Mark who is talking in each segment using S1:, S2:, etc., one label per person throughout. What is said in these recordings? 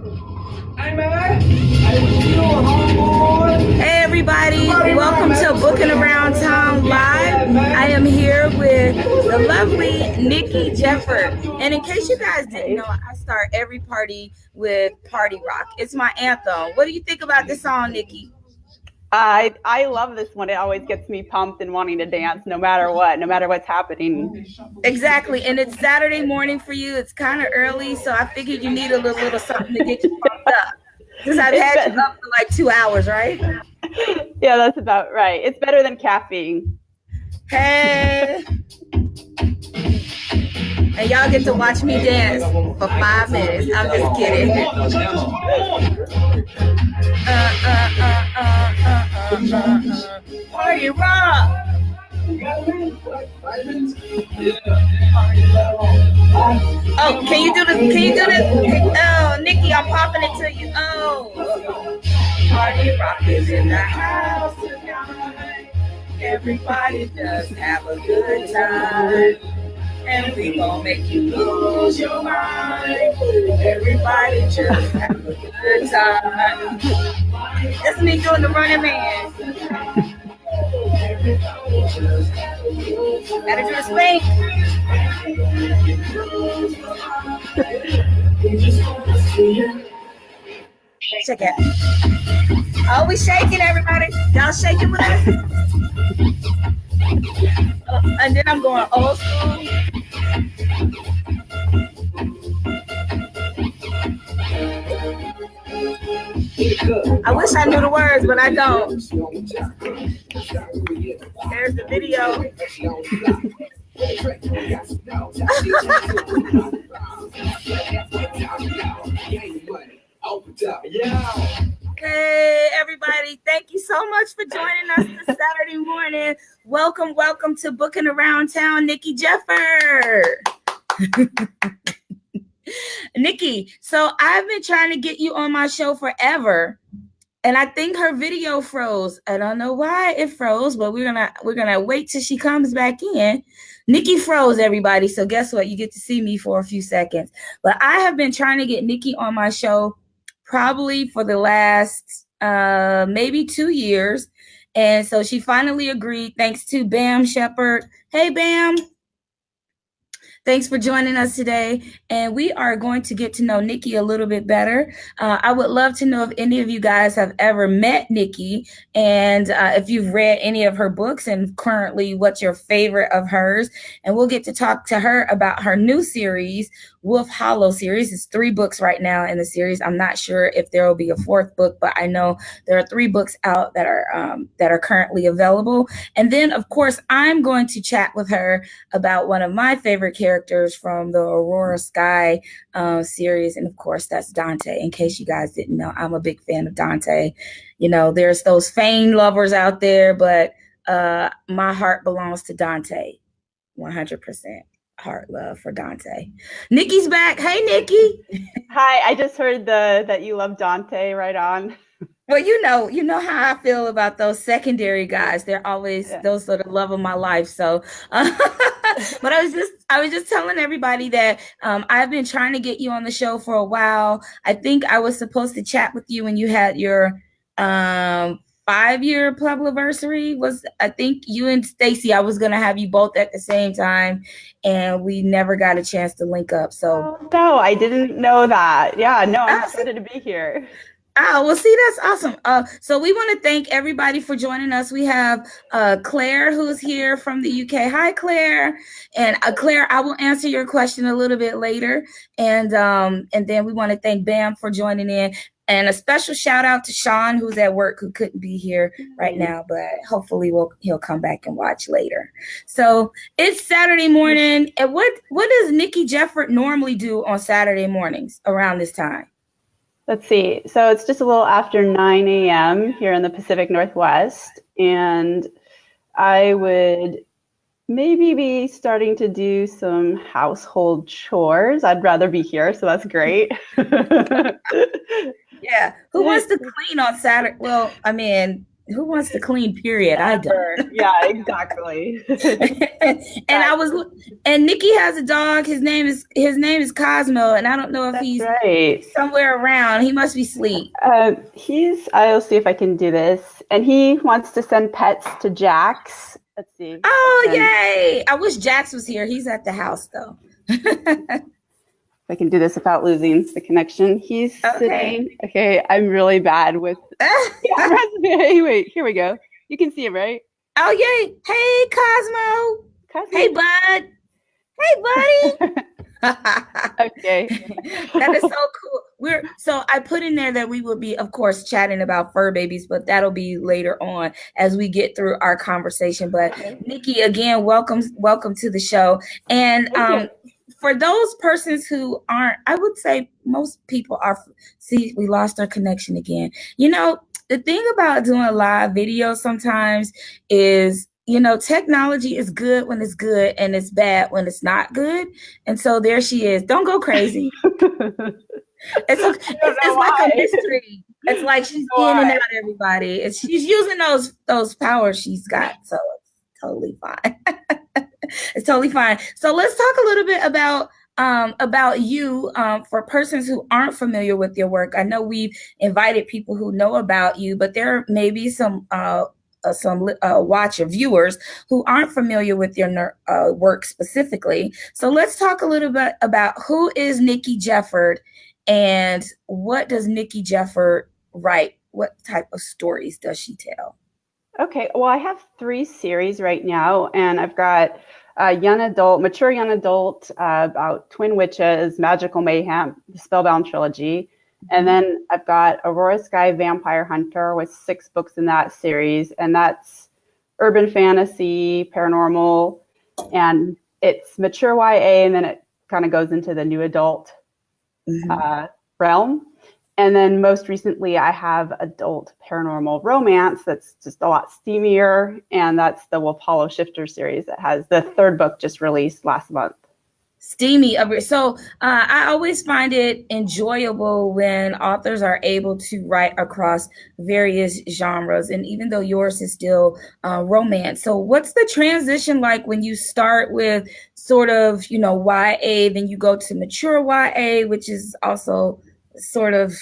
S1: Hey man, hey, what you doing, homeboy?
S2: Hey everybody, welcome to Bookin' Around Town Live. I am here with the lovely Nikki Jefford. And in case you guys didn't know, I start every party with Party Rock. It's my anthem. What do you think about this song, Nikki?
S3: I love this one. It always gets me pumped and wanting to dance no matter what, no matter what's happening.
S2: Exactly. And it's Saturday morning for you. It's kind of early, so I figured you need a little something to get you pumped up. Because I've had you up for like 2 hours, right?
S3: Yeah, that's about right. It's better than caffeine.
S2: Hey. And y'all get to watch me dance for 5 minutes. I'm just kidding. Party rock. Oh, can you do this? Can you do this? Oh, Nikki, I'm popping it to you. Oh, Party Rock is in the house tonight. Everybody just have a good time. And we gon' make you lose your mind. Everybody just have a good time. That's me doing the running man. Gotta do the spank. Check it. Oh, we shaking, everybody. Y'all shaking with us? And then I'm going old school. I wish I knew the words, but I don't. There's the video. Hey everybody, thank you so much for joining us this Saturday morning. Welcome to Bookin' Around Town, Nikki Jefford. Nikki, so I've been trying to get you on my show forever, and I think her video froze. I don't know why it froze, but we're gonna wait till she comes back in. Nikki froze, everybody. So guess what? You get to see me for a few seconds. But I have been trying to get Nikki on my show probably for the last maybe 2 years, and so she finally agreed. Thanks to Bam Shepard. Hey, Bam. Thanks for joining us today, and we are going to get to know Nikki a little bit better. I would love to know if any of you guys have ever met Nikki, and if you've read any of her books, and currently what's your favorite of hers. And we'll get to talk to her about her new series, Wolf Hollow series. It's 3 books right now in the series. I'm not sure if there will be a 4th book, but I know there are 3 books out that are currently available. And then, of course, I'm going to chat with her about one of my favorite characters from the Aurora Sky series. And of course, that's Dante. In case you guys didn't know, I'm a big fan of Dante. You know, there's those Fane lovers out there, but my heart belongs to Dante. 100% heart love for Dante. Nikki's back. Hey, Nikki.
S3: Hi, I just heard that you love Dante. Right on.
S2: Well, you know how I feel about those secondary guys. They're always those are the love of my life. So, but I was just telling everybody that I've been trying to get you on the show for a while. I think I was supposed to chat with you when you had your 5-year publiversary. I think you and Stacy, I was gonna have you both at the same time, and we never got a chance to link up. So
S3: no, I didn't know that. Yeah, no, I'm excited to be here.
S2: Oh, well, see, that's awesome. So we want to thank everybody for joining us. We have Claire, who's here from the UK. Hi, Claire. And Claire, I will answer your question a little bit later. And then we want to thank Bam for joining in. And a special shout out to Sean, who's at work, who couldn't be here right now, but hopefully he'll come back and watch later. So it's Saturday morning. And what does Nikki Jefford normally do on Saturday mornings around this time?
S3: Let's see. So it's just a little after 9 a.m. here in the Pacific Northwest. And I would maybe be starting to do some household chores. I'd rather be here, so that's great.
S2: Yeah. Who wants to clean on Saturday? Well, I mean, Who wants to clean? Period. I don't.
S3: Yeah, exactly.
S2: And Nikki has a dog. His name is Cosmo, and I don't know if
S3: That's
S2: he's
S3: right.
S2: somewhere around. He must be asleep.
S3: I'll see if I can do this. And he wants to send pets to Jax. Let's see.
S2: Oh, yay! I wish Jax was here. He's at the house though.
S3: If I can do this without losing the connection. He's sitting. Okay, I'm really bad with. Hey, wait, here we go. You can see him, right?
S2: Oh, yay! Hey, Cosmo. Hey, bud. Hey, buddy.
S3: Okay.
S2: That is so cool. So I put in there that we will be, of course, chatting about fur babies, but that'll be later on as we get through our conversation. But Nikki, again, welcome to the show. And for those persons who aren't, I would say most people are. See, we lost our connection again. You know, the thing about doing live video sometimes is, you know, technology is good when it's good and it's bad when it's not good. And so there she is. Don't go crazy. It's like a mystery. It's like she's in and out everybody. She's using those powers she's got. So it's totally fine. It's totally fine. So let's talk a little bit about you for persons who aren't familiar with your work. I know we've invited people who know about you, but there may be some watcher viewers who aren't familiar with your work specifically. So let's talk a little bit about who is Nikki Jefford and what does Nikki Jefford write? What type of stories does she tell?
S3: Okay, well, I have 3 series right now, and I've got mature young adult about twin witches, magical mayhem, the Spellbound trilogy. And then I've got Aurora Sky Vampire Hunter with 6 books in that series. And that's urban fantasy, paranormal, and it's mature YA. And then it kind of goes into the new adult realm. And then most recently, I have adult paranormal romance that's just a lot steamier. And that's the Wolf Hollow Shifter series that has the 3rd book just released last month.
S2: Steamy. So I always find it enjoyable when authors are able to write across various genres. And even though yours is still romance. So what's the transition like when you start with sort of, you know, YA, then you go to mature YA, which is also sort of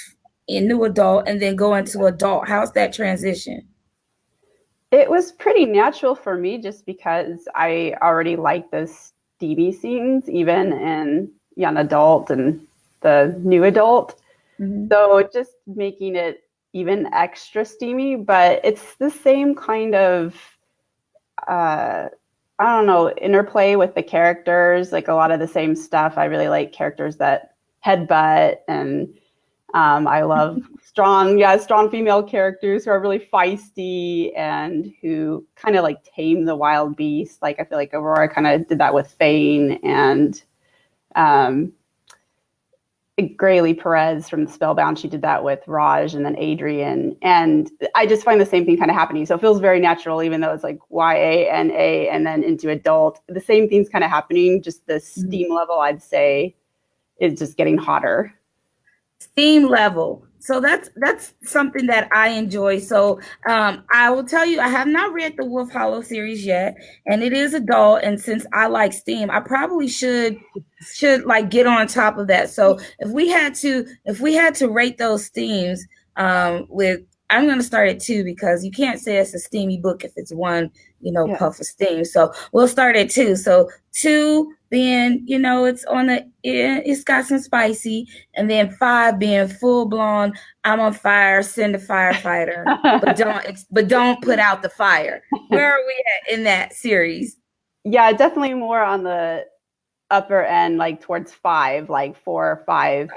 S2: a new adult, and then go into adult? How's that transition?
S3: It was pretty natural for me just because I already like this steamy scenes, even in young adult and the new adult. So just making it even extra steamy, but it's the same kind of, I don't know, interplay with the characters, like a lot of the same stuff. I really like characters that headbutt, and I love strong female characters who are really feisty and who kind of like tame the wild beast. Like I feel like Aurora kind of did that with Fane, and Graylee Perez from Spellbound, she did that with Raj, and then Adrian. And I just find the same thing kind of happening. So it feels very natural, even though it's like YA, NA, and then into adult. The same thing's kind of happening, just the steam level, I'd say, is just getting hotter.
S2: Steam level. So that's something that I enjoy. So I will tell you, I have not read the Wolf Hollow series yet, and it is adult. And since I like steam, I probably should like get on top of that. So if we had to rate those steams, I'm going to start at 2 because you can't say it's a steamy book if it's one, puff of steam. So we'll start at 2. So 2 being, it's got some spicy, and then 5 being full blown, I'm on fire, send a firefighter, but don't put out the fire. Where are we at in that series?
S3: Yeah, definitely more on the upper end, like towards 5, like 4 or 5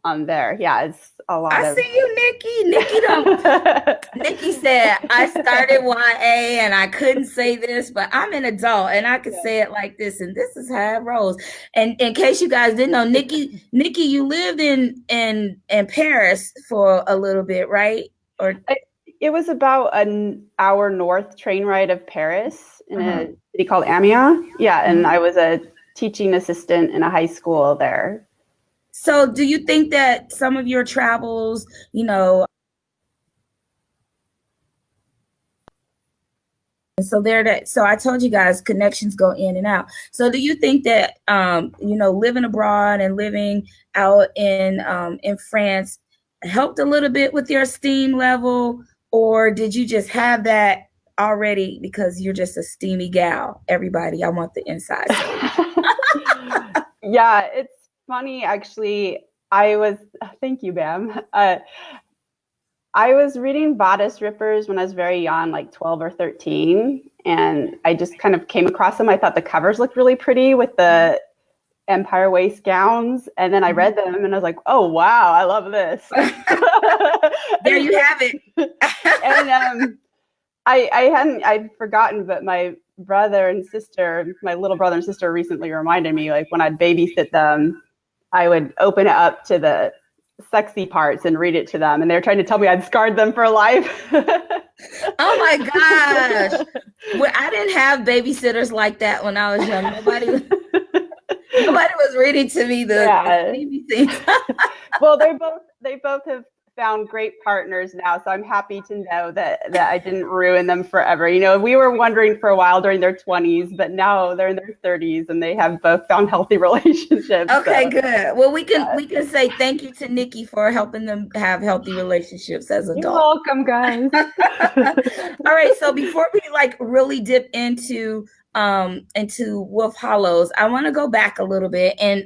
S3: on there. Yeah, it's a lot.
S2: I see you, Nikki. Nikki said, I started YA and I couldn't say this, but I'm an adult and I could say it like this, and this is how it rolls. And in case you guys didn't know, Nikki, you lived in Paris for a little bit, right? Or
S3: it was about an hour north train ride of Paris in a city called Amiens. Yeah, and I was a teaching assistant in a high school there.
S2: So do you think that some of your travels, so so I told you guys connections go in and out. So do you think that living abroad and living out in France helped a little bit with your esteem level, or did you just have that already because you're just a steamy gal? Everybody, I want the inside.
S3: Yeah, it's funny actually. Thank you, Bam. I was reading Bodice Rippers when I was very young, like 12 or 13, and I just kind of came across them. I thought the covers looked really pretty with the Empire waist gowns, and then I read them and I was like, oh wow, I love this.
S2: There you have it.
S3: And I'd forgotten, but my little brother and sister recently reminded me, like when I'd babysit them, I would open it up to the sexy parts and read it to them, and they were trying to tell me I'd scarred them for life.
S2: Oh my gosh. Well, I didn't have babysitters like that when I was young. Nobody was reading to me the baby things.
S3: Well, they both have found great partners now, so I'm happy to know that I didn't ruin them forever. We were wondering for a while during their 20s, but now they're in their 30s and they have both found healthy relationships.
S2: Okay, good. Well, we can say thank you to Nikki for helping them have healthy relationships as adults.
S3: You're welcome, guys.
S2: All right, so before we really dip into Wolf Hollows, I want to go back a little bit, and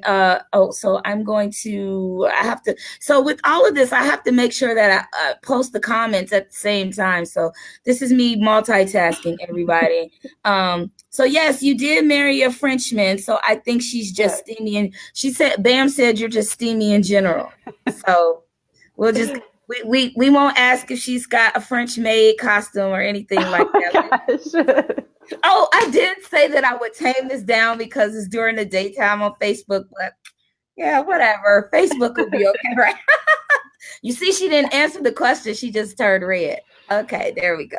S2: so with all of this, I have to make sure that I post the comments at the same time. So this is me multitasking, everybody. So yes, you did marry a Frenchman, so I think she's just steamy, and Bam said you're just steamy in general. So we'll just we won't ask if she's got a French maid costume or anything like that. Oh, I did say that I would tame this down because it's during the daytime on Facebook, but yeah, whatever. Facebook will be okay, right? You see, she didn't answer the question. She just turned red. Okay, there we go.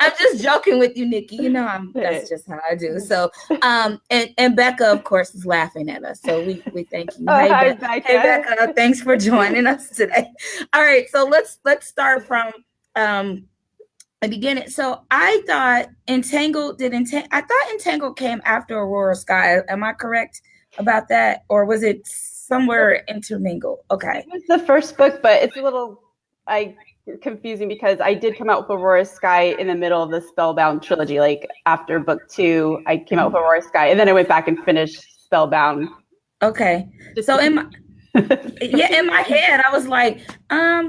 S2: I'm just joking with you, Nikki. That's just how I do. So, and Becca, of course, is laughing at us. So we thank you. Hey, Becca, thanks for joining us today. All right, so let's start from the beginning. So I thought Entangled came after Aurora Sky. Am I correct about that, or was it somewhere intermingled? Okay,
S3: it was the first book, but it's a little confusing because I did come out with Aurora Sky in the middle of the Spellbound trilogy. Like after book 2, I came out with Aurora Sky, and then I went back and finished Spellbound.
S2: Okay, so in my head, I was like,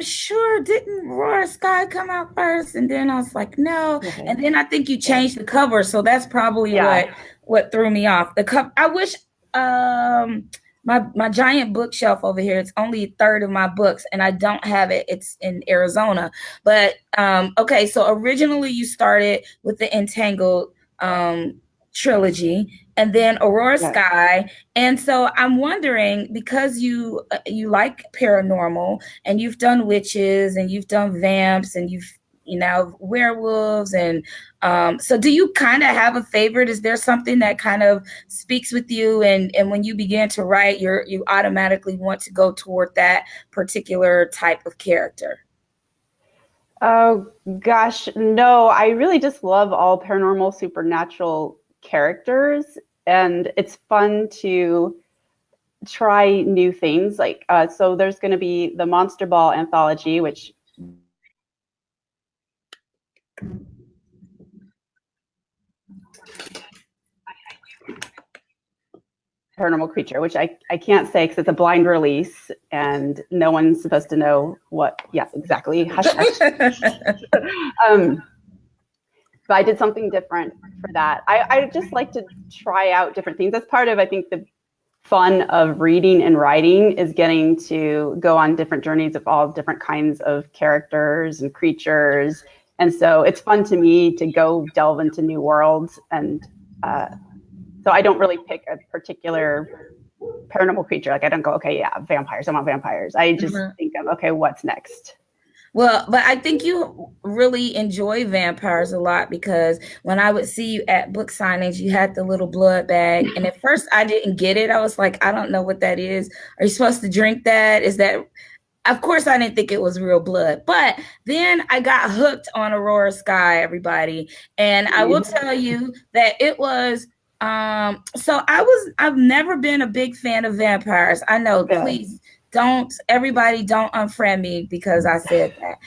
S2: sure, didn't Aurora Sky come out first? And then I was like, no. Okay. And then I think you changed the cover, so that's probably what threw me off. The cover. I wish my giant bookshelf over here, it's only a third of my books, and I don't have it. It's in Arizona. But okay, so originally you started with the Entangled trilogy, and then Aurora Sky. And so I'm wondering, because you like paranormal, and you've done witches, and you've done vamps, and you've werewolves, and so do you kind of have a favorite? Is there something that kind of speaks with you, and when you begin to write, you automatically want to go toward that particular type of character?
S3: Oh gosh, no, I really just love all paranormal, supernatural characters, and it's fun to try new things. Like so there's going to be the Monster Ball anthology, which paranormal creature, which I can't say because it's a blind release and no one's supposed to know what. Yes, exactly. Hush, hush. But I did something different for that. I just like to try out different things. That's part of, I think, the fun of reading and writing is getting to go on different journeys of all different kinds of characters and creatures. And so it's fun to me to go delve into new worlds. And so I don't really pick a particular paranormal creature. Like I don't go, okay, yeah, vampires. I want vampires. I just think of, okay, what's next?
S2: Well, but I think you really enjoy vampires a lot, because when I would see you at book signings, you had the little blood bag. And at first I didn't get it. I was like, I don't know what that is. Are you supposed to drink that? Is that, of course, I didn't think it was real blood, but then I got hooked on Aurora Sky, everybody. And I will tell you that it was, so I've never been a big fan of vampires. I know, please everybody don't unfriend me because I said that.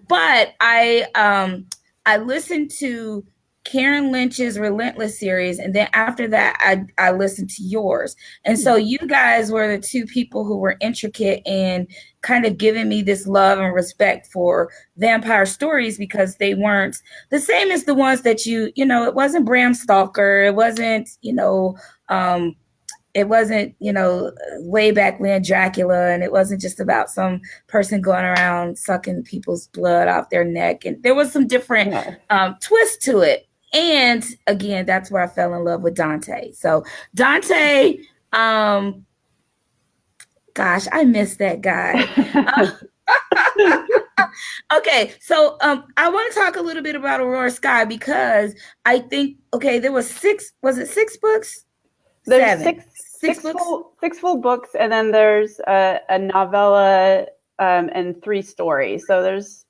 S2: But I listened to Karen Lynch's Relentless series, and then after that, I listened to yours. And so you guys were the two people who were intricate in kind of giving me this love and respect for vampire stories, because they weren't the same as the ones that it wasn't Bram Stoker, it wasn't, way back when Dracula, and it wasn't just about some person going around sucking people's blood off their neck. And there was some different twist to it. And again, that's where I fell in love with Dante. So Dante, gosh, I miss that guy. Okay, so I want to talk a little bit about Aurora Sky, because I think, there was six books?
S3: There's six full books, and then there's a novella and 3 stories. So there's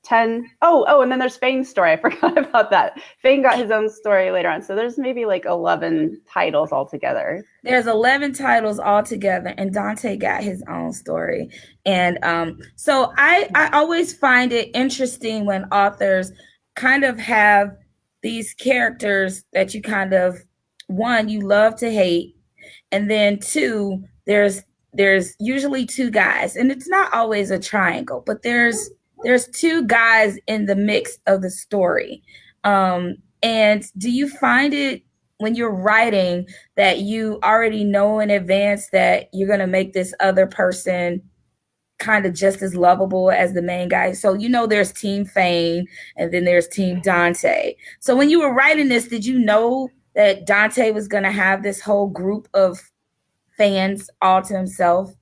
S3: 10. And then there's Fane's story. I forgot about that. Fane got his own story later on. So there's maybe like 11 titles altogether.
S2: There's 11 titles altogether, and Dante got his own story. And so I always find it interesting when authors kind of have these characters that you kind of, one, you love to hate, and then 2, there's usually 2 guys, and it's not always a triangle, but there's 2 guys in the mix of the story. And do you find it when you're writing that you already know in advance that you're going to make this other person kind of just as lovable as the main guy? So there's Team Fane, and then there's Team Dante. So when you were writing this, did you know that Dante was going to have this whole group of fans all to himself?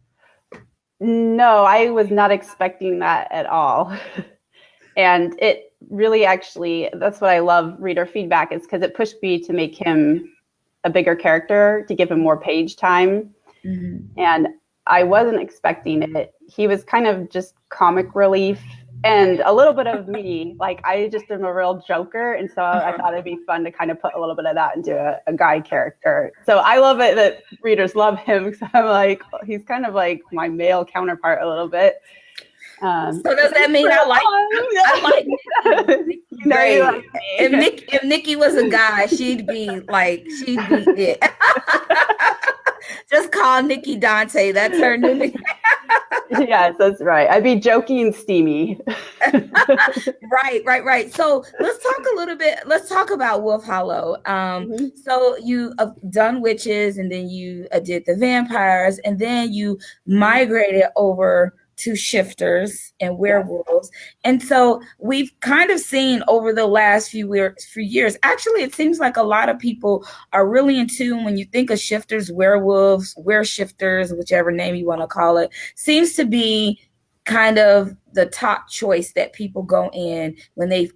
S3: No, I was not expecting that at all. And it really, actually, that's what I love reader feedback, is because it pushed me to make him a bigger character, to give him more page time. Mm-hmm. And I wasn't expecting it. He was kind of just comic relief and a little bit of me. Like, I just am a real joker. And so I thought it'd be fun to kind of put a little bit of that into a guy character. So I love it that readers love him, because I'm like, he's kind of like my male counterpart a little bit.
S2: So does that mean I like Nikki? Right. If Nikki was a guy, she'd be it. Just call Nikki Dante. That's her new name.
S3: Yes, that's right. I'd be jokey and steamy.
S2: Right. So let's talk about Wolf Hollow. So you done witches, and then you did the vampires, and then you migrated over to shifters and werewolves. And so we've kind of seen over the last few years, actually, it seems like a lot of people are really in tune when you think of shifters, werewolves, wereshifters, whichever name you want to call it, seems to be kind of the top choice that people go in when they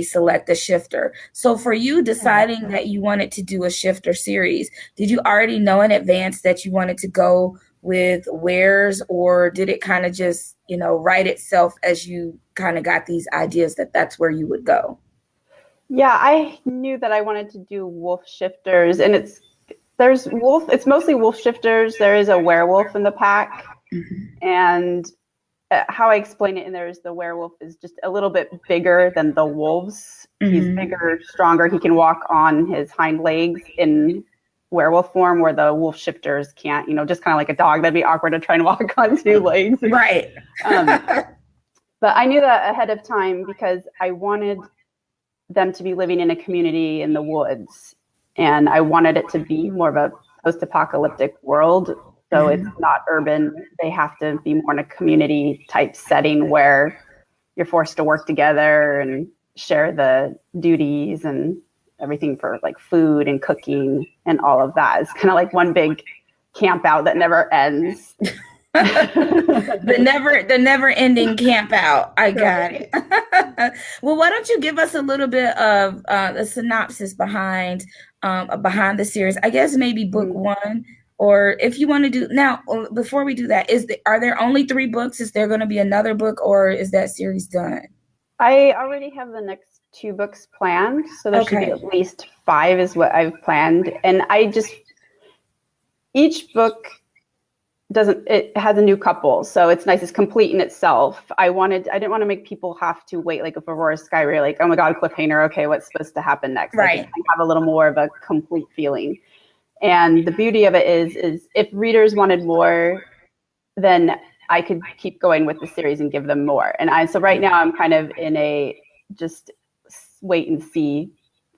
S2: select a shifter. So for you deciding that you wanted to do a shifter series, did you already know in advance that you wanted to go with wares, or did it kind of just, write itself as you kind of got these ideas that that's where you would go?
S3: Yeah, I knew that I wanted to do wolf shifters, and it's mostly wolf shifters. There is a werewolf in the pack. Mm-hmm. And how I explain it in there is the werewolf is just a little bit bigger than the wolves. Mm-hmm. He's bigger, stronger. He can walk on his hind legs in werewolf form, where the wolf shifters can't, just kind of like a dog. That'd be awkward to try and walk on 2 legs.
S2: Right.
S3: But I knew that ahead of time, because I wanted them to be living in a community in the woods, and I wanted it to be more of a post-apocalyptic world. So it's not urban. They have to be more in a community type setting where you're forced to work together and share the duties and everything for like food and cooking and all of that. It's kind of like one big camp out that never ends.
S2: the never ending camp out. I got it. Well, why don't you give us a little bit of a synopsis behind the series? I guess maybe book 1 Or if you want to do now, before we do that, are there only 3 books? Is there going to be another book, or is that series done?
S3: I already have the next 2 books planned, so there should be at least 5 is what I've planned. And each book it has a new couple, so it's nice. It's complete in itself. I didn't want to make people have to wait, like if Aurora Skyway, like, oh my God, cliffhanger, okay, what's supposed to happen next?
S2: Right.
S3: Like, I have a little more of a complete feeling. And the beauty of it is if readers wanted more, then I could keep going with the series and give them more. And so right now I'm kind of in a just wait and see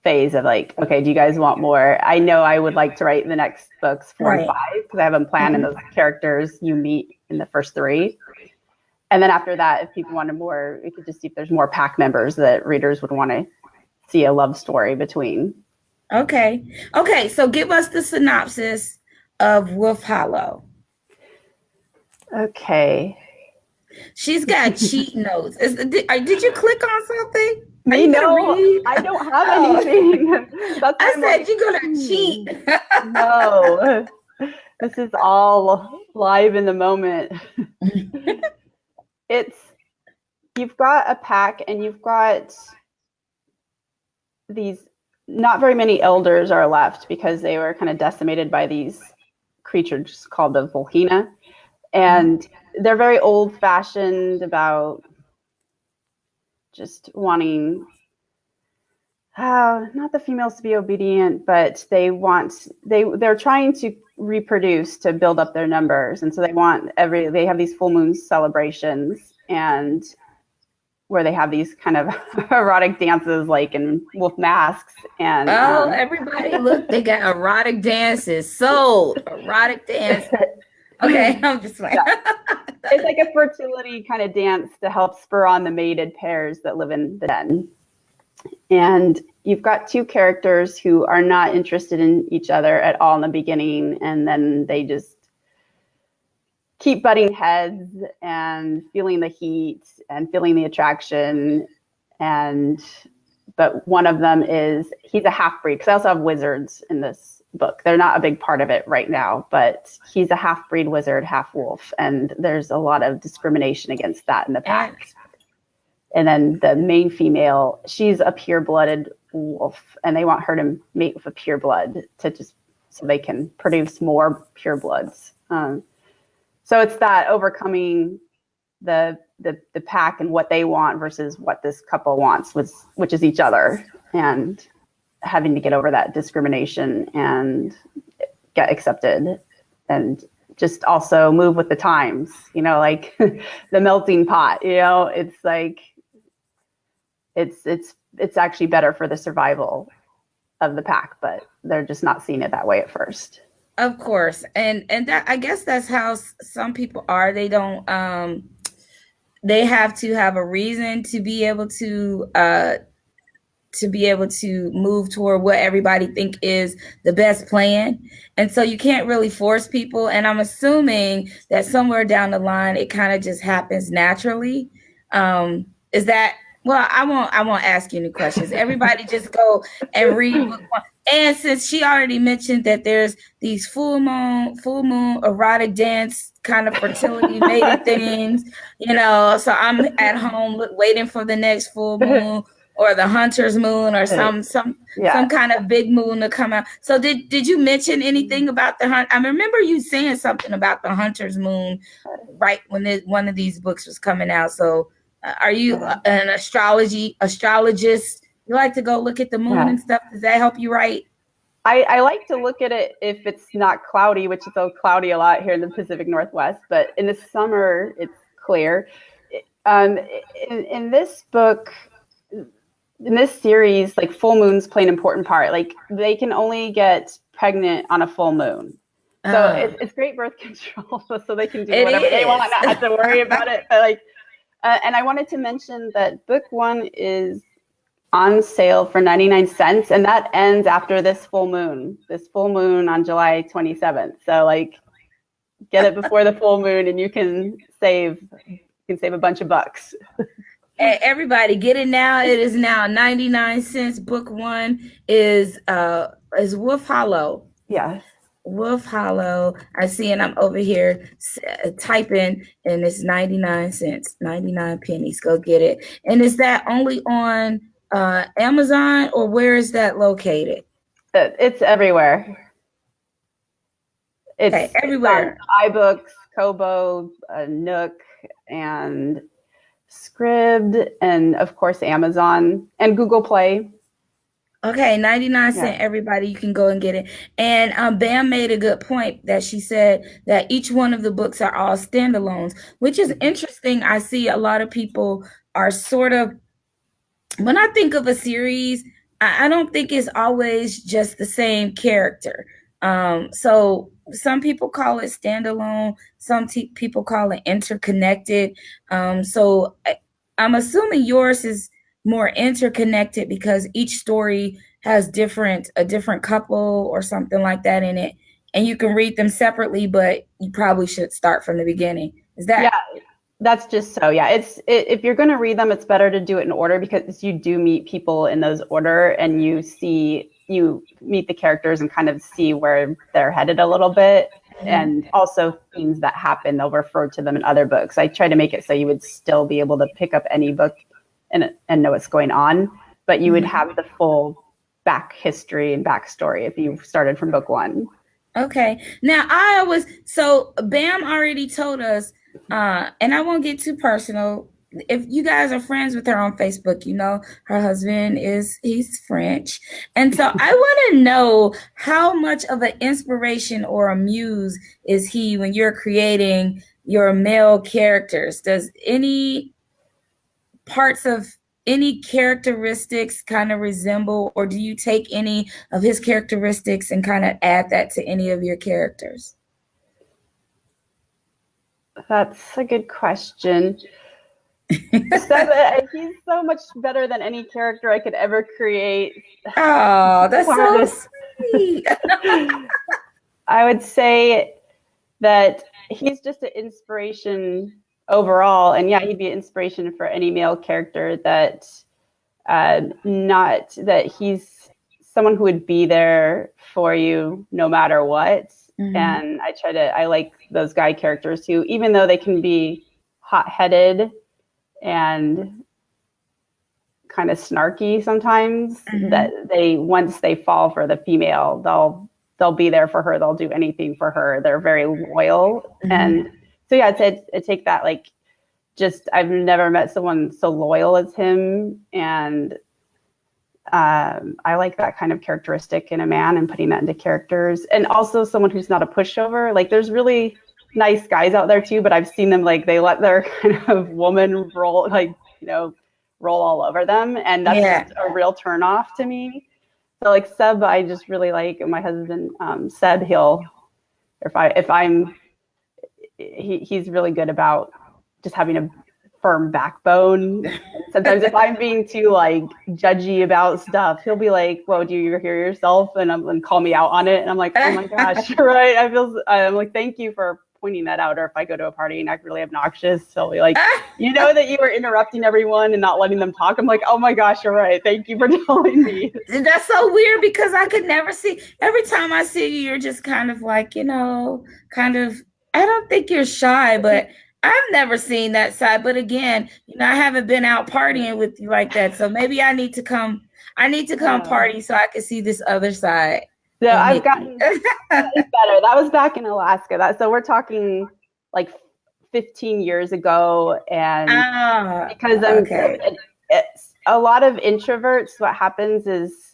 S3: phase of like, okay, do you guys want more? I know I would like to write the next books 4 and 5 because I have them planned and those characters you meet in the first 3. And then after that, if people wanted more, we could just see if there's more pack members that readers would want to see a love story between.
S2: Okay. So give us the synopsis of Wolf Hollow.
S3: Okay.
S2: She's got cheat notes. Did you click on something?
S3: No, I don't have anything.
S2: I said you're gonna cheat.
S3: No, this is all live in the moment. You've got a pack and you've got these, not very many elders are left because they were kind of decimated by these creatures called the Volhina. And they're very old fashioned about just wanting, not the females to be obedient, but they're trying to reproduce to build up their numbers. And so they have these full moon celebrations and where they have these kind of erotic dances, like in wolf masks. And
S2: everybody look, they got erotic dances, sold erotic dances. Okay, I'm just like,
S3: it's like a fertility kind of dance to help spur on the mated pairs that live in the den. And you've got 2 characters who are not interested in each other at all in the beginning, and then they just keep butting heads and feeling the heat and feeling the attraction. But one of them he's a half-breed, because I also have wizards in this book. They're not a big part of it right now, but he's a half-breed wizard, half-wolf, and there's a lot of discrimination against that in the pack. And then the main female, she's a pure-blooded wolf, and they want her to mate with a pureblood so they can produce more purebloods. So it's that overcoming the pack and what they want versus what this couple wants, which is each other, and having to get over that discrimination and get accepted and just also move with the times, like the melting pot, it's like, it's actually better for the survival of the pack, but they're just not seeing it that way at first.
S2: Of course. And that, I guess that's how some people are. They don't, they have to have a reason to be able to move toward what everybody think is the best plan. And so you can't really force people. And I'm assuming that somewhere down the line, it kind of just happens naturally. Is that, well, I won't ask you any questions. Everybody just go and read book 1. And since she already mentioned that there's these full moon erotic dance kind of fertility mated things, so I'm at home waiting for the next full moon or the hunter's moon or some kind of big moon to come out. So did you mention anything about the hunt? I remember you saying something about the hunter's moon right when one of these books was coming out. So are you an astrologist? You like to go look at the moon and stuff? Does that help you write?
S3: I like to look at it if it's not cloudy, which is so cloudy a lot here in the Pacific Northwest, but in the summer it's clear. In this book, in this series, like full moons play an important part. Like they can only get pregnant on a full moon. So it's great birth control, so they can do whatever they want, not have to worry about it. But and I wanted to mention that book 1 is on sale for 99 cents, and that ends after this full moon on July 27th. So get it before the full moon and you can save a bunch of bucks.
S2: Hey, everybody, get it now. It is now 99 cents. Book 1 is Wolf Hollow.
S3: Yeah.
S2: Wolf Hollow. I see, and I'm over here typing, and it's 99 cents, 99 pennies. Go get it. And is that only on Amazon, or where is that located?
S3: It's everywhere.
S2: Okay,
S3: It's
S2: everywhere.
S3: on iBooks, Kobo, Nook, and Scribd, and of course Amazon and Google Play.
S2: Okay, 99 cent, everybody, you can go and get it. And Bam made a good point that she said that each one of the books are all standalones, which is interesting. I see a lot of people are sort of, when I think of a series, I don't think it's always just the same character. So some people call it standalone, some people call it interconnected. So I'm assuming yours is more interconnected because each story has a different couple or something like that in it, and you can read them separately, but you probably should start from the beginning. Is that?
S3: Yeah, that's just so. Yeah, if you're going to read them, it's better to do it in order because you do meet people in those order, and you meet the characters and kind of see where they're headed a little bit. And also themes that happen, they'll refer to them in other books. I try to make it so you would still be able to pick up any book and know what's going on, but you would have the full back history and backstory if you started from book one.
S2: Okay. Now so Bam already told us, and I won't get too personal. If you guys are friends with her on Facebook, you know her husband he's French. And so I want to know how much of an inspiration or a muse is he when you're creating your male characters? Does any parts of any characteristics kind of resemble, or do you take any of his characteristics and kind of add that to any of your characters?
S3: That's a good question. He's so much better than any character I could ever create.
S2: Oh, that's so sweet.
S3: I would say that he's just an inspiration overall, and yeah, he'd be an inspiration for any male character that not that he's someone who would be there for you no matter what. And I like those guy characters who, even though they can be hot-headed and kind of snarky sometimes, that once they fall for the female, they'll be there for her. They'll do anything for her. They're very loyal. And so yeah, it take that, like, just, I've never met someone so loyal as him. And I like that kind of characteristic in a man and putting that into characters. And also someone who's not a pushover. Like, there's really nice guys out there too, but I've seen them, like, they let their kind of woman roll, like, roll all over them. And that's just a real turn off to me. So like Seb, I just really like my husband, Seb, he's really good about just having a firm backbone. Sometimes if I'm being too like judgy about stuff, he'll be like, "Whoa, do you hear yourself?" and call me out on it. And I'm like, "Oh my gosh, you're right." I'm like, "Thank you for pointing that out." Or if I go to a party and act really obnoxious, he'll be like, "You know that you were interrupting everyone and not letting them talk." I'm like, "Oh my gosh, you're right. Thank you for telling me."
S2: That's so weird because I could never see. Every time I see you, you're just kind of like, kind of. I don't think you're shy, but I've never seen that side. But again, I haven't been out partying with you like that. So maybe I need to come. Party so I can see this other side.
S3: So I've gotten better. That was back in Alaska. So we're talking like 15 years ago. And because a lot of introverts, what happens is,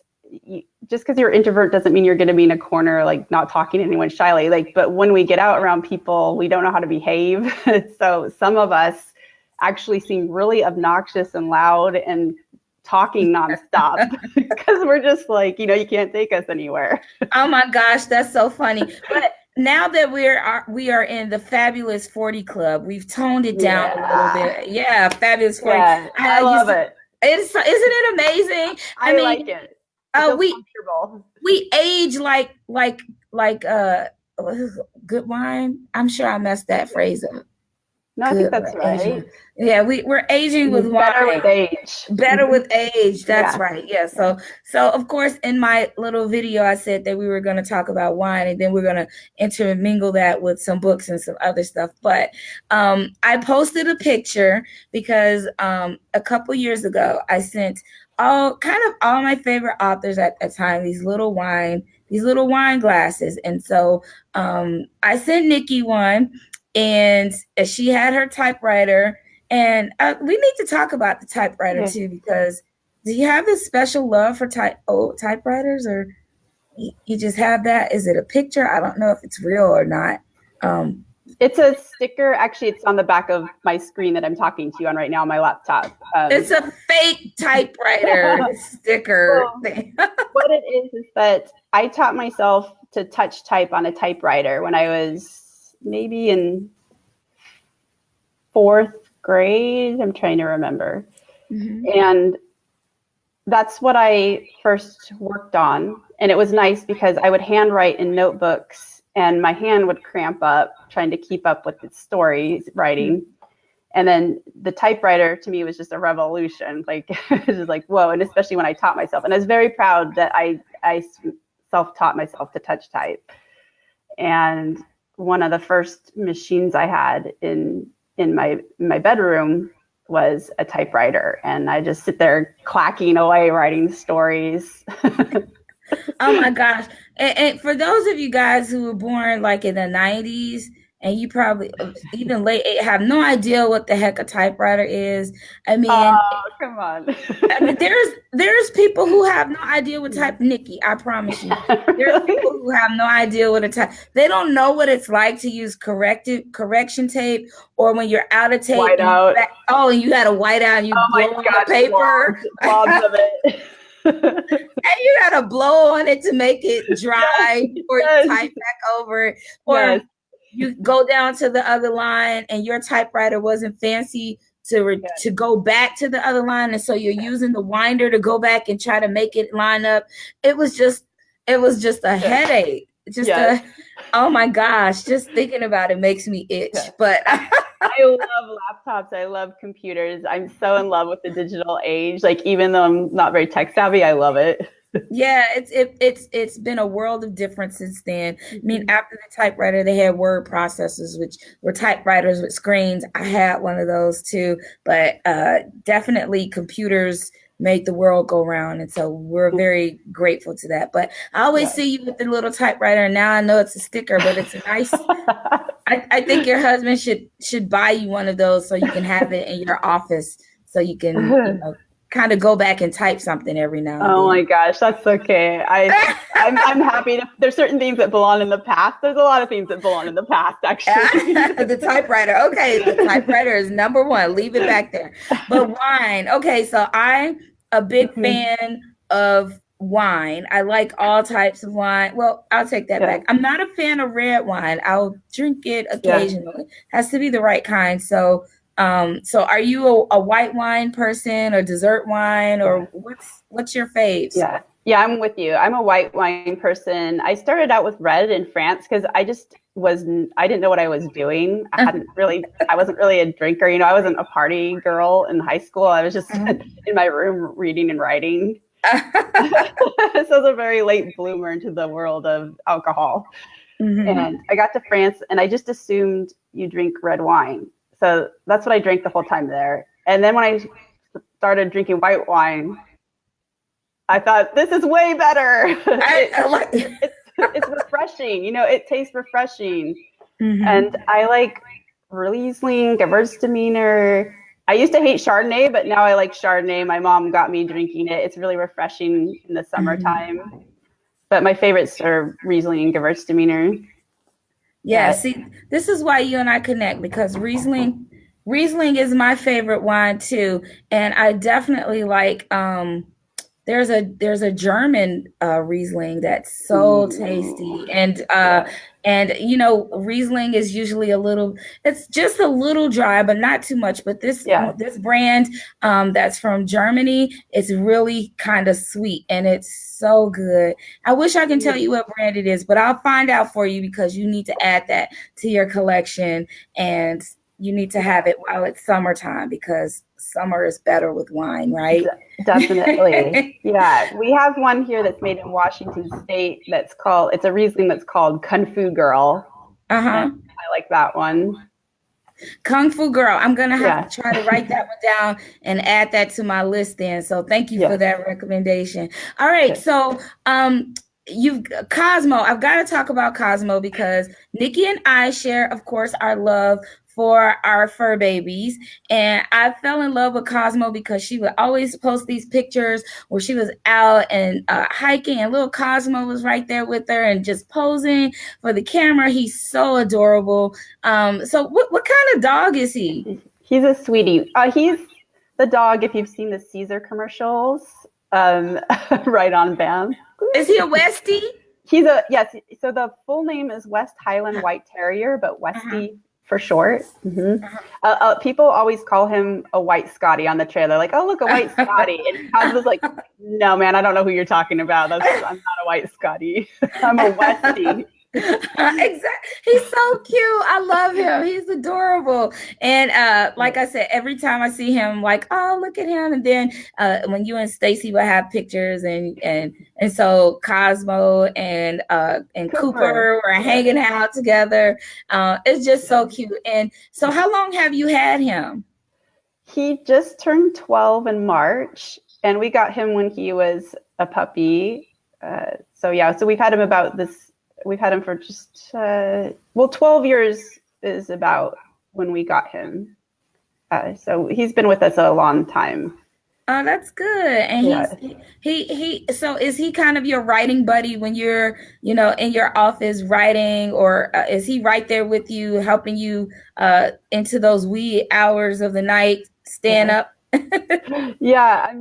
S3: just because you're an introvert doesn't mean you're going to be in a corner, like not talking to anyone shyly. Like, but when we get out around people, we don't know how to behave. So some of us actually seem really obnoxious and loud and talking nonstop because we're just like, you can't take us anywhere.
S2: Oh my gosh, that's so funny. But now that we are in the Fabulous 40 Club, we've toned it down a little bit. Yeah, Fabulous 40.
S3: Yeah, I love it.
S2: Isn't it amazing?
S3: I mean, like it.
S2: We age like good wine. I'm sure I messed that phrase up.
S3: No, I think that's right.
S2: Aging. Yeah, we're aging with
S3: better
S2: wine.
S3: with age.
S2: Better with age. That's
S3: Yeah.
S2: right. Yeah. So of course, in my little video, I said that we were going to talk about wine, and then we're going to intermingle that with some books and some other stuff. But I posted a picture because a couple years ago, I sent all my favorite authors at the time these little wine glasses, and so I sent Nikki one. And she had her typewriter, and we need to talk about the typewriter too, because do you have this special love for typewriters, or you just have that? Is it a picture? I don't know if it's real or not.
S3: It's a sticker. Actually, it's on the back of my screen that I'm talking to you on right now on my laptop.
S2: It's a fake typewriter sticker.
S3: What it is that I taught myself to touch type on a typewriter when I was maybe in 4th grade. I'm trying to remember. Mm-hmm. And that's what I first worked on. And it was nice because I would handwrite in notebooks and my hand would cramp up trying to keep up with the story writing. Mm-hmm. And then the typewriter to me was just a revolution. Like, it was just like, whoa. And especially when I taught myself. And I was very proud that I self-taught myself to touch type. And one of the first machines I had in my bedroom was a typewriter, and I just sit there clacking away writing stories.
S2: Oh my gosh. And for those of you guys who were born like in the 90s, and you probably even late have no idea what the heck a typewriter is. I mean,
S3: come on.
S2: I mean, there's people who have no idea what type. Nikki, I promise you, there's people who have no idea what a type. They don't know what it's like to use correction tape, or when you're out of tape.
S3: White out.
S2: And you got to white out. And you blow on the paper.
S3: Blobs of it.
S2: And you got to blow on it to make it dry, or you type back over it, or you go down to the other line and your typewriter wasn't fancy to go back to the other line, and so you're using the winder to go back and try to make it line up. It was just a headache. Oh my gosh, just thinking about it makes me itch. But
S3: I love laptops. I love computers. I'm so in love with the digital age. Like, even though I'm not very tech savvy, I love it.
S2: Yeah, it's been a world of difference since then. I mean, after the typewriter, they had word processors, which were typewriters with screens. I had one of those too, but definitely computers made the world go round, and so we're very grateful to that. But I always see you with the little typewriter, and now I know it's a sticker, but it's a nice. I think your husband should buy you one of those so you can have it in your office, so you can kind of go back and type something every now and then.
S3: Oh my gosh, that's okay. I'm happy. There's certain things that belong in the past. There's a lot of things that belong in the past, actually.
S2: The typewriter. Okay, the typewriter is number one. Leave it back there. But wine. Okay, so I'm a big fan of wine. I like all types of wine. Well, I'll take that back. I'm not a fan of red wine. I'll drink it occasionally. Has to be the right kind. So are you a white wine person, or dessert wine, or what's your faves?
S3: Yeah, I'm with you. I'm a white wine person. I started out with red in France because I didn't know what I was doing. I wasn't really a drinker. I wasn't a party girl in high school. I was just in my room reading and writing. So I was a very late bloomer into the world of alcohol. Mm-hmm. And I got to France, and I just assumed you drink red wine. So that's what I drank the whole time there. And then when I started drinking white wine, I thought, this is way better. It's refreshing. It tastes refreshing. Mm-hmm. And I like Riesling, Gewürztraminer. I used to hate Chardonnay, but now I like Chardonnay. My mom got me drinking it. It's really refreshing in the summertime. Mm-hmm. But my favorites are Riesling and Gewürztraminer.
S2: Yeah, see, this is why you and I connect, because Riesling is my favorite wine too, and I definitely like. There's a German Riesling that's so tasty, and Riesling is usually it's just a little dry, but not too much. But this brand that's from Germany, it's really kind of sweet, and it's so good. I wish I can tell you what brand it is, but I'll find out for you, because you need to add that to your collection. And you need to have it while it's summertime, because summer is better with wine, right?
S3: Definitely. Yeah. We have one here that's made in Washington State it's a Riesling that's called Kung Fu Girl.
S2: Uh-huh.
S3: And I like that one.
S2: Kung Fu Girl. I'm going to have to try to write that one down and add that to my list then. So thank you for that recommendation. All right. Good. So Cosmo. I've got to talk about Cosmo because Nikki and I share, of course, our love for our fur babies. And I fell in love with Cosmo because she would always post these pictures where she was out and hiking, and little Cosmo was right there with her and just posing for the camera. He's so adorable. So what kind of dog is he?
S3: He's a sweetie. He's the dog, if you've seen the Caesar commercials, right on Bam.
S2: Is he a Westie?
S3: Yes. So the full name is West Highland White Terrier, but Westie for short. Mm-hmm. People always call him a white Scotty on the trail. They're like, "Oh, look, a white Scotty." And I was like, "No, man, I don't know who you're talking about. I'm not a white Scotty. I'm a Westie."
S2: Exactly. He's so cute. I love him. He's adorable. And like I said, every time I see him, like, oh, look at him. And then when you and Stacy would have pictures, and so Cosmo and Cooper were hanging out together. It's just so cute. And so how long have you had him?
S3: He just turned 12 in March, and we got him when he was a puppy. So we've had him we've had him for just, 12 years is about when we got him. So he's been with us a long time.
S2: Oh, that's good. And so is he kind of your writing buddy when you're, in your office writing, or is he right there with you, helping you into those wee hours of the night, staying up?
S3: Yeah,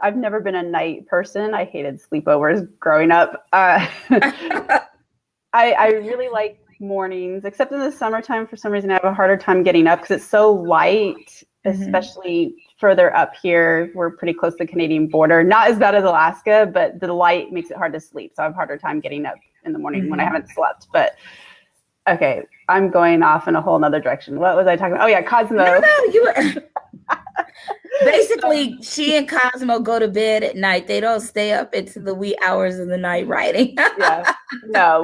S3: I've never been a night person. I hated sleepovers growing up. I really like mornings, except in the summertime. For some reason, I have a harder time getting up because it's so light, especially further up here. We're pretty close to the Canadian border. Not as bad as Alaska, but the light makes it hard to sleep. So I have a harder time getting up in the morning when I haven't slept. But okay, I'm going off in a whole nother direction. What was I talking about? Oh yeah, Cosmo.
S2: No, basically, she and Cosmo go to bed at night. They don't stay up into the wee hours of the night writing.
S3: Yeah, no,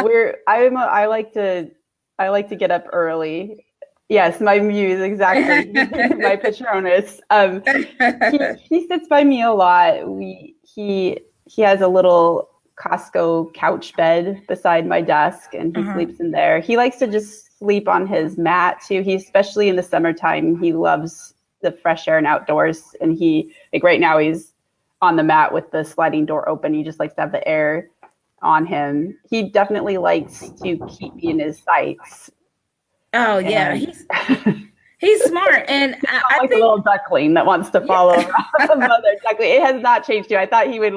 S3: I like to get up early. Yes, my muse, exactly. My Patronus. He sits by me a lot. He has a little Costco couch bed beside my desk, and he sleeps in there. He likes to just sleep on his mat too. Especially in the summertime, he loves the fresh air and outdoors. And right now he's on the mat with the sliding door open. He just likes to have the air on him. He definitely likes to keep me in his sights.
S2: Oh yeah, he's smart, and I
S3: like
S2: think
S3: a little duckling that wants to follow the mother duckling. It has not changed too. I thought he would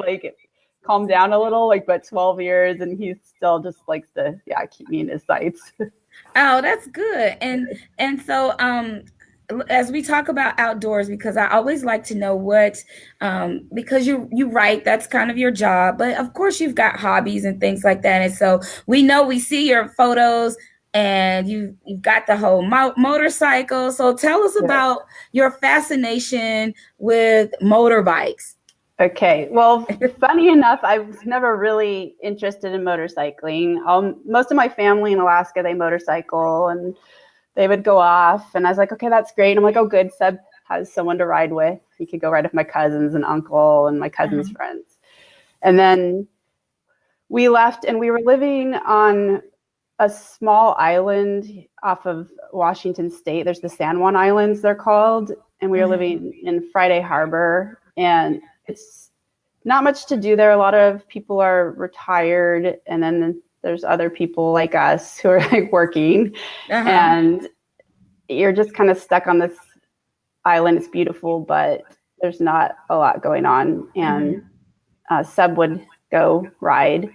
S3: calm down a little, but 12 years, and he still just likes to keep me in his sights.
S2: Oh, that's good. And so as we talk about outdoors, because I always like to know what, because you write, that's kind of your job, but of course you've got hobbies and things like that. And so we see your photos, and you've got the whole motorcycle. So tell us about your fascination with motorbikes.
S3: Okay. Well, funny enough, I was never really interested in motorcycling. Most of my family in Alaska, they motorcycle, and they would go off, and I was like, okay, that's great. And I'm like, oh, good. Seb has someone to ride with. He could go ride with my cousins and uncle and my cousin's friends. And then we left, and we were living on a small island off of Washington State. There's the San Juan Islands, they're called. And we were living in Friday Harbor, and it's not much to do there. A lot of people are retired, and then there's other people like us who are working, and you're just kind of stuck on this island. It's beautiful, but there's not a lot going on. And Seb would go ride,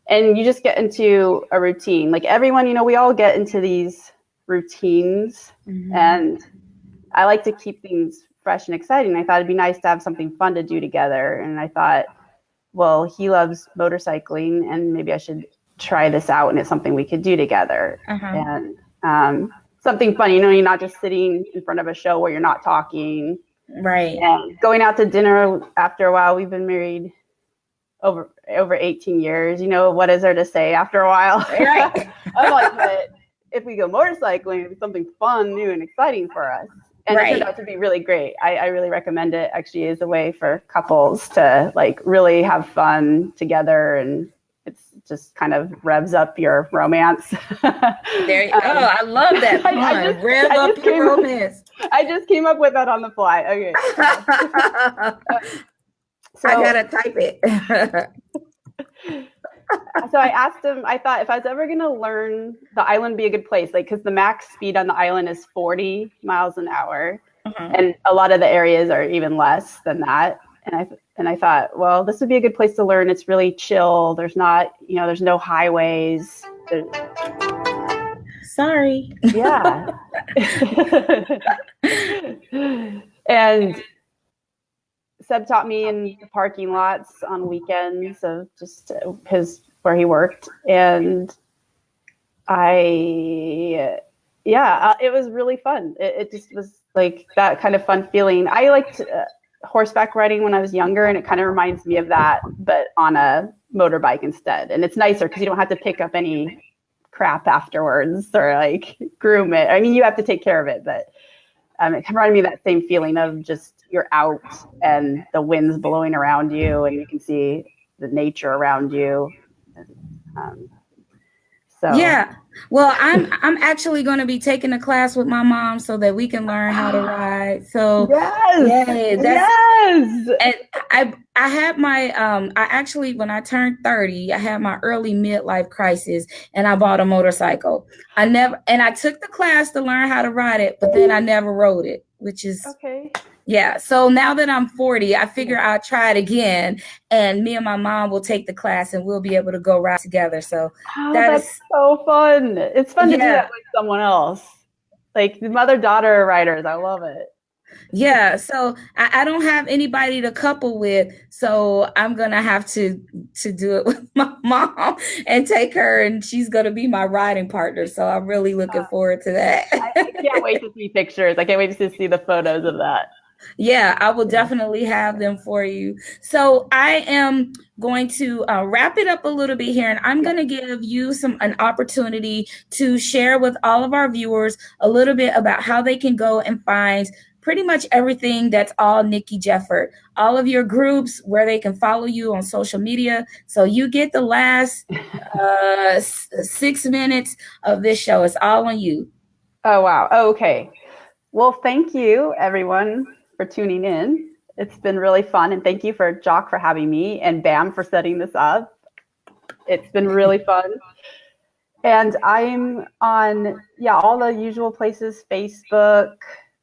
S3: and you just get into a routine. Like everyone, we all get into these routines, and I like to keep things fresh and exciting. I thought it'd be nice to have something fun to do together. And I thought, well, he loves motorcycling, and maybe I should try this out, and it's something we could do together. And something funny. You know, you're not just sitting in front of a show where you're not talking.
S2: Right.
S3: And going out to dinner after a while. We've been married over 18 years. You know, what is there to say after a while?
S2: Right.
S3: I'm like, but if we go motorcycling, it'd be something fun, new, and exciting for us. And it turned out to be really great. I really recommend it actually as a way for couples to like really have fun together, and it's just kind of revs up your romance.
S2: There you go. I love that. Rev up your romance.
S3: I just came up with that on the fly. Okay. So,
S2: I gotta type it.
S3: So I asked him, I thought if I was ever going to learn, the island would be a good place, like, because the max speed on the island is 40 miles an hour. And a lot of the areas are even less than that. And I thought, well, this would be a good place to learn. It's really chill. There's not, you know, there's no highways.
S2: Sorry.
S3: Yeah. And Seb taught me in the parking lots on weekends of just where he worked. And it was really fun. It just was like that kind of fun feeling. I liked horseback riding when I was younger, and it kind of reminds me of that, but on a motorbike instead. And it's nicer because you don't have to pick up any crap afterwards or like groom it. I mean, you have to take care of it, but it reminded me of that same feeling of just you're out and the wind's blowing around you and you can see the nature around you.
S2: Yeah. Well, I'm actually going to be taking a class with my mom so that we can learn how to ride. So
S3: yes.
S2: And I had my I actually, when I turned 30, I had my early midlife crisis and I bought a motorcycle. I took the class to learn how to ride it, but then I never rode it, which is
S3: okay.
S2: Yeah. So now that I'm 40, I figure I'll try it again, and me and my mom will take the class and we'll be able to go ride together. So
S3: that's so fun. It's fun to do that with someone else. Like mother-daughter riders. I love it.
S2: Yeah. So I don't have anybody to couple with. So I'm going to have to do it with my mom and take her, and she's going to be my riding partner. So I'm really looking forward to that.
S3: I can't wait to see pictures. I can't wait to see the photos of that.
S2: Yeah, I will definitely have them for you. So I am going to wrap it up a little bit here, and I'm going to give you an opportunity to share with all of our viewers a little bit about how they can go and find pretty much everything that's all Nikki Jefford, all of your groups, where they can follow you on social media. So you get the last 6 minutes of this show. It's all on you.
S3: Oh, wow. Okay. Well, thank you, everyone, for tuning in. It's been really fun, and thank you for Jock for having me and Bam for setting this up. It's been really fun. And I'm on all the usual places, Facebook.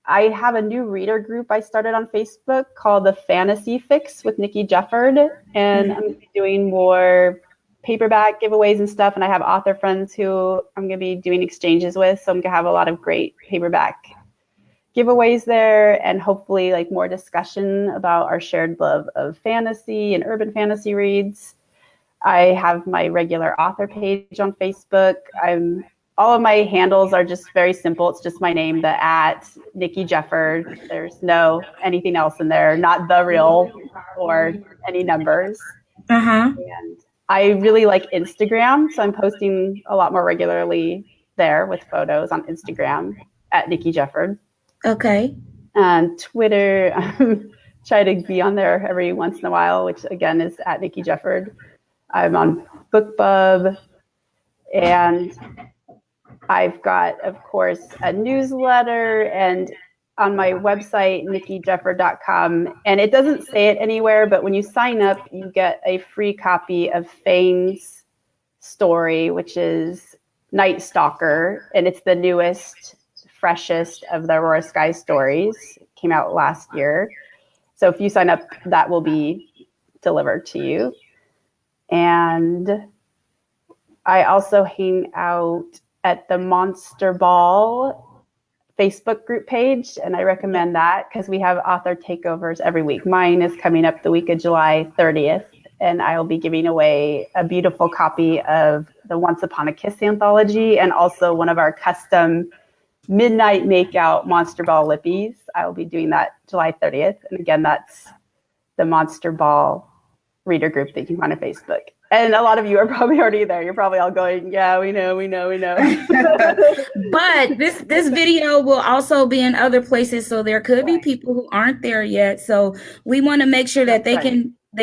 S3: I have a new reader group I started on Facebook called the Fantasy Fix with Nikki Jefford, and I'm going to be doing more paperback giveaways and stuff, and I have author friends who I'm going to be doing exchanges with, so I'm going to have a lot of great paperback giveaways there, and hopefully like more discussion about our shared love of fantasy and urban fantasy reads. I have my regular author page on Facebook. All of my handles are just very simple. It's just my name, the @Nikki Jefford. There's no anything else in there, not the real or any numbers. And I really like Instagram, so I'm posting a lot more regularly there with photos on Instagram @Nikki Jefford.
S2: Okay.
S3: And Twitter, try to be on there every once in a while, which again is @Nikki Jefford. I'm on BookBub, and I've got, of course, a newsletter, and on my website, nikkijefford.com. And it doesn't say it anywhere, but when you sign up, you get a free copy of Fane's story, which is Night Stalker, and it's the newest, freshest of the Aurora Sky stories. It came out last year. So if you sign up, that will be delivered to you. And I also hang out at the Monster Ball Facebook group page, and I recommend that because we have author takeovers every week. Mine is coming up the week of July 30th, and I'll be giving away a beautiful copy of the Once Upon a Kiss anthology and also one of our custom midnight makeout Monster Ball lippies. I will be doing that July 30th. And again, that's the Monster Ball reader group that you can find on Facebook. And a lot of you are probably already there. You're probably all going, yeah, we know.
S2: But this video will also be in other places, so there could be people who aren't there yet. So we want to make sure that they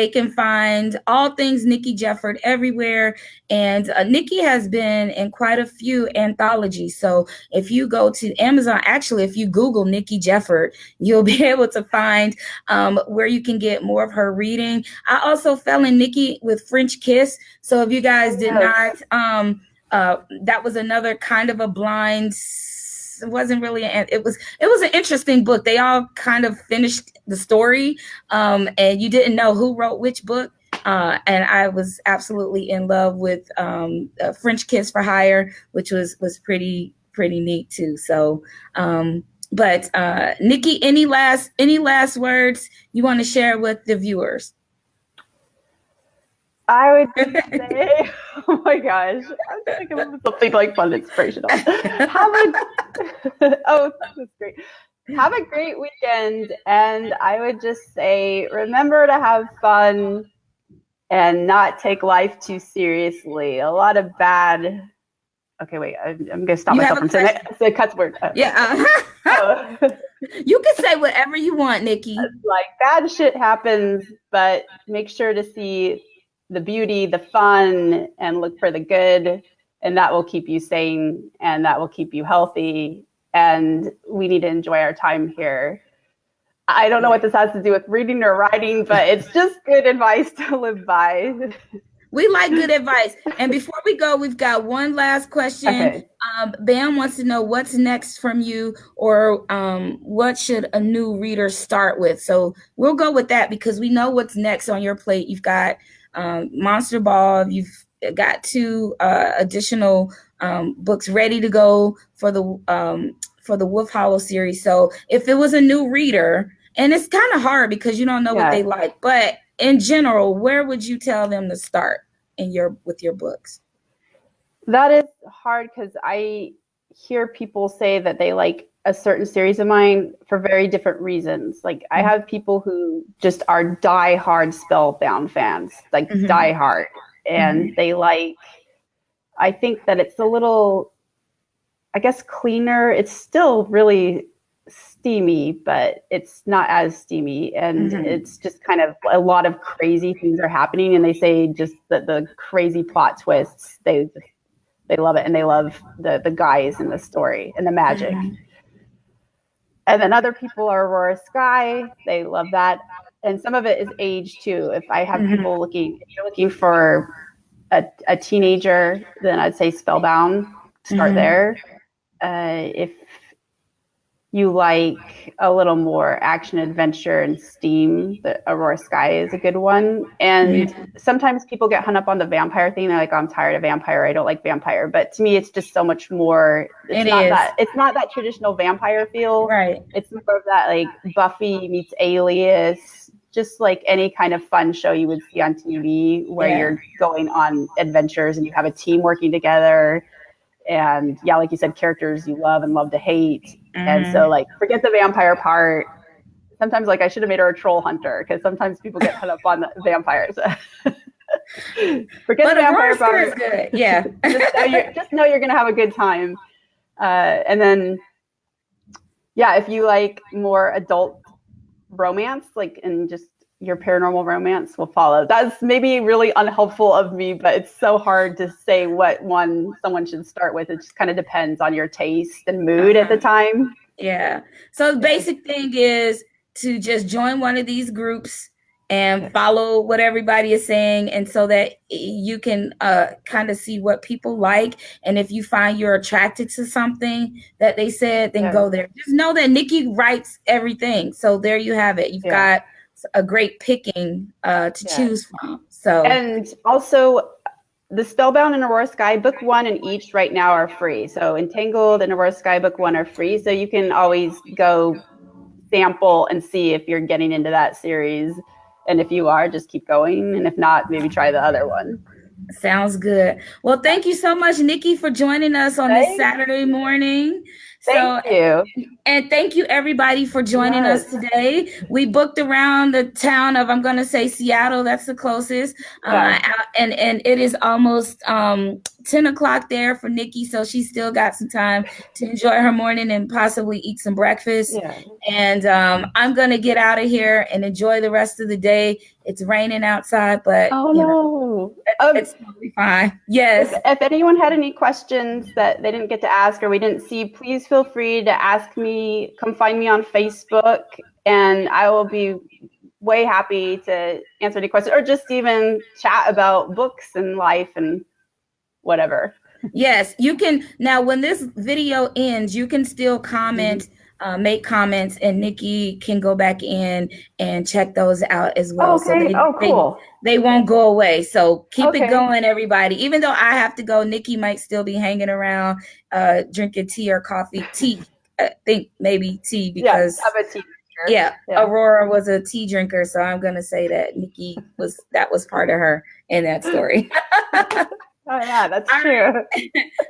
S2: can find all things Nikki Jefford everywhere. And Nikki has been in quite a few anthologies. So if you go to Amazon, actually, if you Google Nikki Jefford, you'll be able to find where you can get more of her reading. I also fell in Nikki with French Kiss. So if you guys did not, that was another kind of a blind. It wasn't really. It was an interesting book. They all kind of finished the story, and you didn't know who wrote which book. And I was absolutely in love with French Kiss for Hire, which was pretty neat too. So, but Nikki, any last words you want to share with the viewers?
S3: I would say, oh my gosh, I'm thinking of something like fun, inspirational. Oh, that's great. Have a great weekend. And I would just say, remember to have fun and not take life too seriously. A lot of bad. Okay, wait, I'm going to stop myself from saying that. Say a cuss word.
S2: Yeah. You can say whatever you want, Nikki.
S3: Like, bad shit happens, but make sure to see the beauty, the fun, and look for the good, and that will keep you sane and that will keep you healthy. And we need to enjoy our time here. I don't know what this has to do with reading or writing, but it's just good advice to live by.
S2: We like good advice. And before we go, we've got one last question.
S3: Okay.
S2: Bam wants to know what's next from you, or what should a new reader start with? So we'll go with that because we know what's next on your plate. You've got Monster Ball. You've got 2 additional books ready to go for the Wolf Hollow series. So if it was a new reader, and it's kind of hard because you don't know what they like, but in general, where would you tell them to start with your books?
S3: That is hard because I hear people say that they like a certain series of mine for very different reasons. Like I have people who just are diehard Spellbound fans, like diehard, and they like, I think that it's a little, I guess, cleaner. It's still really steamy, but it's not as steamy. And it's just kind of a lot of crazy things are happening. And they say just that the crazy plot twists, they love it. And they love the guys in the story and the magic. And then other people are Aurora Sky. They love that. And some of it is age too. If I have people if you're looking for a teenager, then I'd say Spellbound, start there. If you like a little more action, adventure, and steam, the Aurora Sky is a good one. And sometimes people get hung up on the vampire thing. They're like, oh, I'm tired of vampire. I don't like vampire. But to me, it's just so much more. It's not that traditional vampire feel.
S2: Right.
S3: It's more of that like Buffy meets Alias, just like any kind of fun show you would see on TV where you're going on adventures and you have a team working together. And like you said, characters you love and love to hate. And so like, forget the vampire part. Sometimes like I should have made her a troll hunter because sometimes people get hung up on the vampires. Forget the vampire part. Is good.
S2: Yeah.
S3: just know you're going to have a good time. And then, if you like more adult romance, like, and just your paranormal romance will follow. That's maybe really unhelpful of me, but it's so hard to say what one someone should start with. It just kind of depends on your taste and mood at the time.
S2: Yeah. So the basic thing is to just join one of these groups and follow what everybody is saying, and so that you can kind of see what people like. And if you find you're attracted to something that they said, then go there. Just know that Nikki writes everything. So there you have it. You've got a great picking to choose from. So, and
S3: also the Spellbound and Aurora Sky book 1 and each right now are free. So Entangled and Aurora Sky book 1 are free. So you can always go sample and see if you're getting into that series. And if you are, just keep going. And if not, maybe try the other one.
S2: Sounds good. Well, thank you so much, Nikki, for joining us on this Saturday morning.
S3: Thank you.
S2: And thank you everybody for joining us today. We booked around the town of, I'm going to say Seattle. That's the closest. And it is almost 10 o'clock there for Nikki. So she's still got some time to enjoy her morning and possibly eat some breakfast.
S3: Yeah.
S2: And I'm going to get out of here and enjoy the rest of the day. It's raining outside, but it's totally fine. Yes.
S3: If anyone had any questions that they didn't get to ask or we didn't see, please feel free to ask me. Come find me on Facebook, and I will be way happy to answer any questions or just even chat about books and life and whatever.
S2: Yes, you can. Now, when this video ends, you can still comment, make comments, and Nikki can go back in and check those out as well.
S3: Okay.
S2: So
S3: Cool.
S2: They won't go away. So keep it going, everybody. Even though I have to go, Nikki might still be hanging around, drinking tea or coffee. Tea, I think maybe tea, because
S3: I'm a tea drinker.
S2: Aurora was a tea drinker. So I'm going to say that Nikki that was part of her in that story.
S3: Oh, yeah, that's true.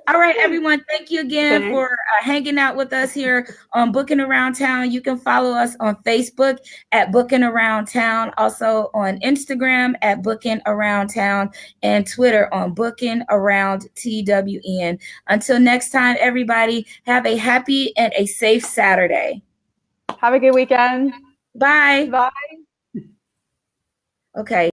S2: All right, everyone. Thank you again for hanging out with us here on Bookin' Around Town. You can follow us on Facebook at Bookin' Around Town, also on Instagram at Bookin' Around Town, and Twitter on Bookin' Around TWN. Until next time, everybody, have a happy and a safe Saturday.
S3: Have a good weekend.
S2: Bye.
S3: Bye.
S2: Okay.